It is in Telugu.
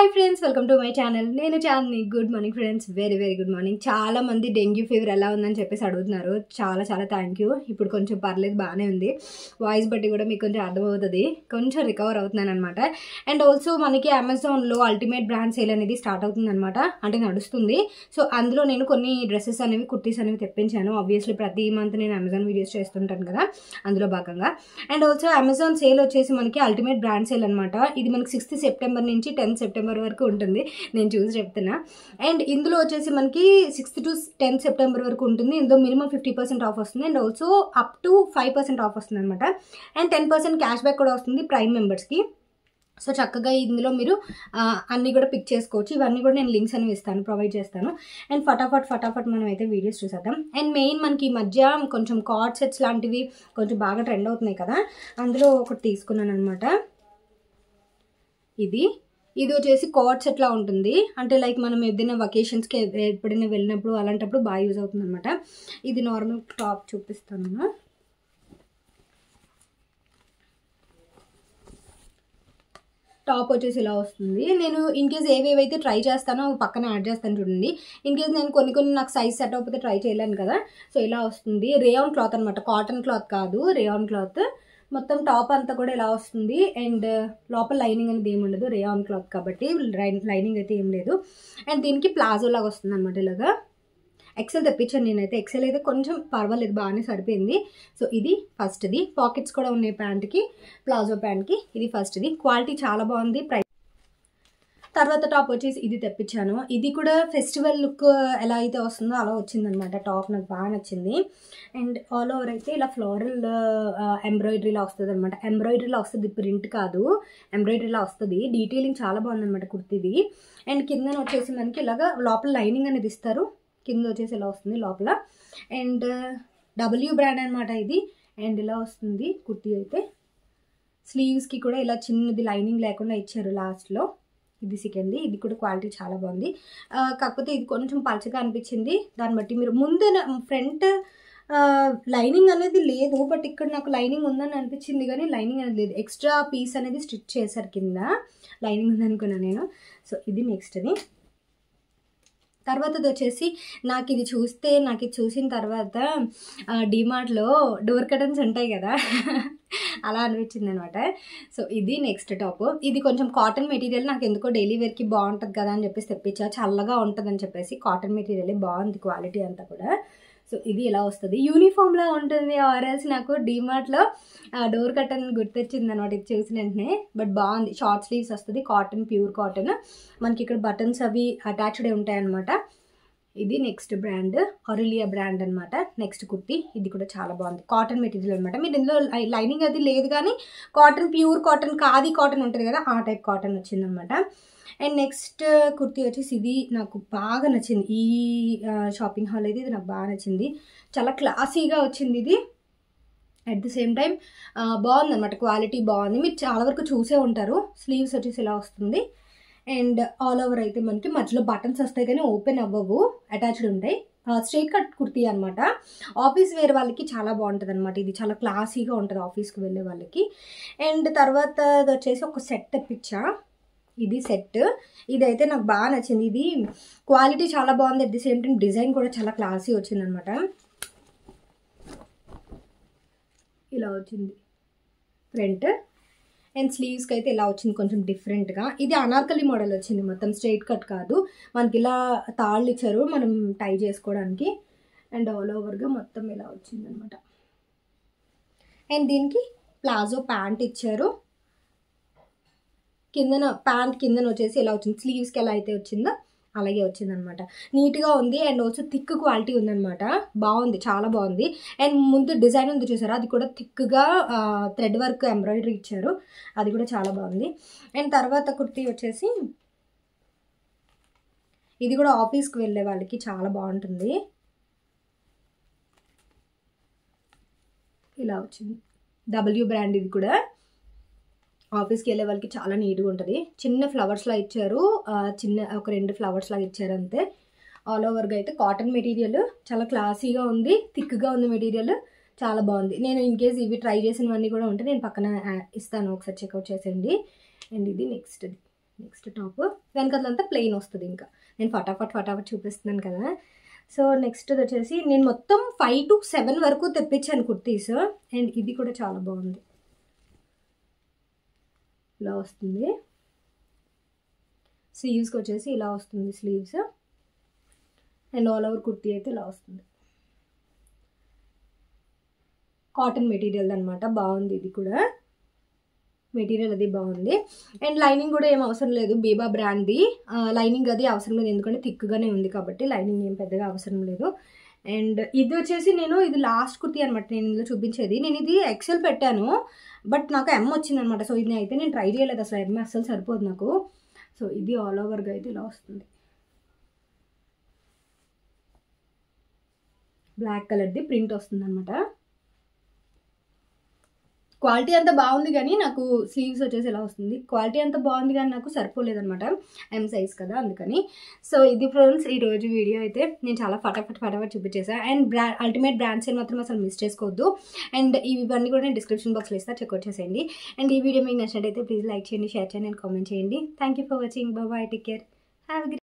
Hi friends, welcome to my channel. నేను Chandini. Good morning friends, very very good morning. చాలా మంది డెంగ్యూ ఫీవర్ ఎలా ఉందని చెప్పేసి అడుగుతున్నారు. చాలా చాలా థ్యాంక్ యూ. ఇప్పుడు కొంచెం పర్లేదు, బాగానే ఉంది. వాయిస్ బట్టి కూడా మీకు కొంచెం అర్థమవుతుంది, కొంచెం రికవర్ అవుతున్నాను అనమాట. అండ్ ఆల్సో మనకి అమెజాన్లో అల్టిమేట్ బ్రాండ్ సేల్ అనేది స్టార్ట్ అవుతుంది అనమాట, అంటే నడుస్తుంది. సో అందులో నేను కొన్ని డ్రెస్సెస్ అనేవి, కుర్తీస్ అనేవి తెప్పించాను. ఆబ్వియస్లీ ప్రతి మంత్ నేను అమెజాన్ వీడియోస్ చేస్తుంటాను కదా, అందులో భాగంగా. అండ్ ఆల్సో అమెజాన్ సేల్ వచ్చేసి మనకి అల్టిమేట్ బ్రాండ్ సేల్ అనమాట. ఇది మనకి 6th సెప్టెంబర్ నుంచి 10th సెప్టెంబర్ వరకు ఉంటుంది. నేను చూసి చెప్తున్నా. అండ్ ఇందులో వచ్చేసి మనకి 6th to 10th సెప్టెంబర్ వరకు ఉంటుంది. ఇందులో మినిమం 50% ఆఫ్ వస్తుంది. And also up to 5% of వస్తుంది అనమాట. అండ్ 10% క్యాష్ బ్యాక్ కూడా వస్తుంది ప్రైమ్ మెంబర్స్కి. సో చక్కగా ఇందులో మీరు అన్నీ కూడా పిక్ చేసుకోవచ్చు. ఇవన్నీ కూడా నేను లింక్స్ అనేవి ఇస్తాను, ప్రొవైడ్ చేస్తాను. అండ్ ఫటాఫట్ మనం అయితే వీడియోస్ చూసేద్దాం. అండ్ మెయిన్ మనకి ఈ మధ్య కొంచెం కార్డ్ సెట్స్ లాంటివి కొంచెం బాగా ట్రెండ్ అవుతున్నాయి కదా, అందులో ఒకటి తీసుకున్నాను అనమాట. ఇది వచ్చేసి కార్డ్ సెట్లా ఉంటుంది. అంటే లైక్ మనం ఏదైనా వెకేషన్స్కి ఎప్పుడైనా వెళ్ళినప్పుడు అలాంటప్పుడు బాగా యూజ్ అవుతుంది అనమాట. ఇది నార్మల్ టాప్ చూపిస్తాను. టాప్ వచ్చేసి ఇలా వస్తుంది. నేను ఇన్ కేస్ ఏవేవైతే ట్రై చేస్తానో పక్కన యాడ్ చేస్తాను చూడండి. ఇన్ కేస్ నేను కొన్ని నాకు సైజ్ సెట్ అవ్వకపోతే ట్రై చేయలేను కదా. సో ఇలా వస్తుంది. రేయాన్ క్లాత్ అనమాట, కాటన్ క్లాత్ కాదు, రేయాన్ క్లాత్. మొత్తం టాప్ అంతా కూడా ఇలా వస్తుంది. అండ్ లోపల లైనింగ్ అనేది ఏమి ఉండదు, రేయాన్ క్లాత్ కాబట్టి లైనింగ్ అయితే ఏం లేదు. అండ్ దీనికి ప్లాజో లాగా వస్తుంది అనమాట. ఇలాగా ఎక్సెల్ తెప్పించాను నేనైతే. ఎక్సెల్ అయితే కొంచెం పర్వాలేదు, బాగానే సరిపోయింది. సో ఇది ఫస్ట్ది. పాకెట్స్ కూడా ఉన్నాయి ప్యాంట్కి, ప్లాజో ప్యాంట్కి. ఇది ఫస్ట్ది. క్వాలిటీ చాలా బాగుంది. తర్వాత టాప్ వచ్చేసి ఇది తెప్పించాను. ఇది కూడా ఫెస్టివల్ లుక్ ఎలా అయితే వస్తుందో అలా వచ్చిందనమాట. టాప్ నాకు బాగా నచ్చింది. అండ్ ఆల్ ఓవర్ అయితే ఇలా ఫ్లోరల్ ఎంబ్రాయిడరీలా వస్తుంది అనమాట. ఎంబ్రాయిడరీలా వస్తుంది, ప్రింట్ కాదు, ఎంబ్రాయిడరీలా వస్తుంది. డీటెయిలింగ్ చాలా బాగుందనమాట కుర్తీది. అండ్ కింద వచ్చేసి మనకి ఇలాగా లోపల లైనింగ్ అనేది ఇస్తారు. కింద వచ్చేసి ఇలా వస్తుంది లోపల. అండ్ డబ్ల్యూ బ్రాండ్ అనమాట ఇది. అండ్ ఇలా వస్తుంది కుర్తీ అయితే. స్లీవ్స్కి కూడా ఇలా చిన్నది లైనింగ్ లేకుండా ఇచ్చారు లాస్ట్లో. ఇది సెకండ్ది. ఇది కూడా క్వాలిటీ చాలా బాగుంది. కాకపోతే ఇది కొంచెం పలచగా అనిపించింది. దాన్ని బట్టి మీరు ముందు ఫ్రంట్ లైనింగ్ అనేది లేదు, బట్ ఇక్కడ నాకు లైనింగ్ ఉందని అనిపించింది, కానీ లైనింగ్ అనేది లేదు. ఎక్స్ట్రా పీస్ అనేది స్టిచ్ చేశారు కింద. లైనింగ్ ఉందనుకున్నాను నేను. సో ఇది నెక్స్ట్ది. తర్వాతది వచ్చేసి నాకు ఇది చూసిన తర్వాత డిమార్ట్లో డోర్ కర్టన్స్ ఉంటాయి కదా, అలా అనిపించింది అనమాట. సో ఇది నెక్స్ట్ టాప్. ఇది కొంచెం కాటన్ మెటీరియల్, నాకు ఎందుకో డైలీ వేర్కి బాగుంటుంది కదా అని చెప్పేసి తెప్పించా. చల్లగా ఉంటుంది అని చెప్పేసి కాటన్ మెటీరియల్ బాగుంది, క్వాలిటీ అంతా కూడా. సో ఇది ఇలా వస్తుంది, యూనిఫామ్లా ఉంటుంది. ఆర్ఎల్స్ నాకు డిమార్ట్లో డోర్ కర్టన్ గుర్తొచ్చింది అనమాట ఇది చూసిన వెంటనే. బట్ బాగుంది. షార్ట్ స్లీవ్స్ వస్తుంది, కాటన్, ప్యూర్ కాటన్. మనకి ఇక్కడ బటన్స్ అవి అటాచ్డ్ ఉంటాయి అనమాట. ఇది నెక్స్ట్ బ్రాండ్, ఆరెలియా బ్రాండ్ అనమాట. నెక్స్ట్ కుర్తీ. ఇది కూడా చాలా బాగుంది, కాటన్ మెటీరియల్ అనమాట. మీరు ఇందులో లైనింగ్ అది లేదు, కానీ cotton, pure cotton, khadi cotton ఉంటుంది కదా, ఆ టైప్ కాటన్ వచ్చిందనమాట. అండ్ నెక్స్ట్ కుర్తీ వచ్చేసి ఇది నాకు బాగా నచ్చింది. ఈ షాపింగ్ హాల్ అయితే ఇది నాకు బాగా నచ్చింది. చాలా క్లాసీగా వచ్చింది ఇది. అట్ ది సేమ్ టైం బాగుంది అనమాట, క్వాలిటీ బాగుంది. మీరు చాలా వరకు చూసే ఉంటారు. స్లీవ్స్ వచ్చేసి ఇలా వస్తుంది. అండ్ ఆల్ ఓవర్ అయితే మనకి మధ్యలో బటన్స్ వస్తాయి కానీ ఓపెన్ అవ్వవు, అటాచ్డ్ ఉంటాయి. స్ట్రైట్ కట్ కుర్తీ అనమాట. ఆఫీస్ వేర్ వాళ్ళకి చాలా బాగుంటుంది అనమాట. ఇది చాలా క్లాసీగా ఉంటుంది ఆఫీస్కి వెళ్ళే వాళ్ళకి. అండ్ తర్వాత వచ్చేసి ఒక సెట్ తెప్పించా. ఇది సెట్. ఇదైతే నాకు బాగా నచ్చింది. ఇది క్వాలిటీ చాలా బాగుంది. At the same time design కూడా చాలా క్లాసీ వచ్చింది అనమాట. ఇలా వచ్చింది ఫ్రంట్. అండ్ స్లీవ్స్కి అయితే ఇలా వచ్చింది కొంచెం డిఫరెంట్గా. ఇది అనార్కలి మోడల్ వచ్చింది, మొత్తం స్ట్రైట్ కట్ కాదు. మనకి ఇలా తాళ్ళు ఇచ్చారు మనం టై చేసుకోవడానికి. అండ్ ఆల్ ఓవర్గా మొత్తం ఇలా వచ్చింది అనమాట. అండ్ దీనికి ప్లాజో ప్యాంట్ ఇచ్చారు. ప్యాంట్ కిందన వచ్చేసి ఇలా వచ్చింది. స్లీవ్స్కి ఎలా అయితే వచ్చిందో అలాగే వచ్చిందనమాట. నీట్గా ఉంది. అండ్ ఆల్సో థిక్ క్వాలిటీ ఉందనమాట. బాగుంది, చాలా బాగుంది. అండ్ ముందు డిజైన్ ఉంది చూసారా, అది కూడా థిక్గా థ్రెడ్ వర్క్ ఎంబ్రాయిడరీ ఇచ్చారు, అది కూడా చాలా బాగుంది. అండ్ తర్వాత కుర్తీ వచ్చేసి ఇది కూడా ఆఫీస్కి వెళ్ళే వాళ్ళకి చాలా బాగుంటుంది. ఇలా వచ్చింది, డబ్ల్యూ బ్రాండ్. ఇది కూడా ఆఫీస్కి వెళ్ళే వాళ్ళకి చాలా నీట్గా ఉంటుంది. చిన్న ఫ్లవర్స్లా ఇచ్చారు, ఒక 2 ఫ్లవర్స్ లాగా ఇచ్చారు అంతే. ఆల్ ఓవర్గా అయితే కాటన్ మెటీరియల్ చాలా క్లాసీగా ఉంది, థిక్గా ఉంది మెటీరియల్, చాలా బాగుంది. నేను ఇన్ కేస్ ఇవి ట్రై చేసినవన్నీ కూడా ఉంటే నేను పక్కన ఇస్తాను, ఒకసారి చెక్అవుట్ చేసేయండి. అండ్ ఇది నెక్స్ట్. నెక్స్ట్ టాప్ వెనకాలంతా ప్లెయిన్ వస్తుంది. ఇంకా నేను ఫటాఫట్ చూపిస్తున్నాను కదా. సో నెక్స్ట్ వచ్చేసి నేను మొత్తం 5 to 7 వరకు తెప్పించాను కుర్తీస్. అండ్ ఇది కూడా చాలా బాగుంది. ఇలా వస్తుంది. స్లీవ్స్కి వచ్చేసి ఇలా వస్తుంది sleeves. And all over kurti అయితే ఇలా వస్తుంది. కాటన్ మెటీరియల్ అనమాట. బాగుంది ఇది కూడా. మెటీరియల్ అది బాగుంది. అండ్ లైనింగ్ కూడా ఏం అవసరం లేదు. బీబా బ్రాండ్ది లైనింగ్ అది అవసరం లేదు, ఎందుకంటే థిక్గానే ఉంది కాబట్టి లైనింగ్ ఏం పెద్దగా అవసరం లేదు. అండ్ ఇది వచ్చేసి ఇది లాస్ట్ కుర్తీ అనమాట నేను ఇందులో చూపించేది. నేను ఇది ఎక్సెల్ పెట్టాను, బట్ నాకు ఎమ్ వచ్చింది అనమాట. సో ఇది అయితే నేను ట్రై చేయలేదు అసలు. ఎమ్ అస్సలు సరిపోదు నాకు. సో ఇది ఆల్ ఓవర్గా అయితే ఇలా వస్తుంది. బ్లాక్ కలర్ది ప్రింట్ వస్తుంది అనమాట. క్వాలిటీ అంతా బాగుంది కానీ నాకు స్లీవ్స్ వచ్చేసి ఎలా వస్తుంది. క్వాలిటీ అంతా బాగుంది కానీ నాకు సరిపోలేదనమాట, ఎం సైజ్ కదా, అందుకని. సో ఇది ఫ్రెండ్స్ ఈరోజు వీడియో అయితే నేను చాలా ఫటాఫట్ చూపించేసా. అండ్ అల్టిమేట్ బ్రాండ్స్ మాత్రం అసలు మిస్ చేసుకోవద్దు. అండ్ ఇవన్నీ కూడా నేను డిస్క్రిప్షన్ బాక్స్లో ఇస్తా, చెక్అవుట్ చేసేయండి. అండ్ ఈ వీడియో మీకు నచ్చినట్టయితే ప్లీజ్ లైక్ చేయండి, షేర్ చేయండి అండ్ కామెంట్ చేయండి. Thank you for watching. Bye, take care, have a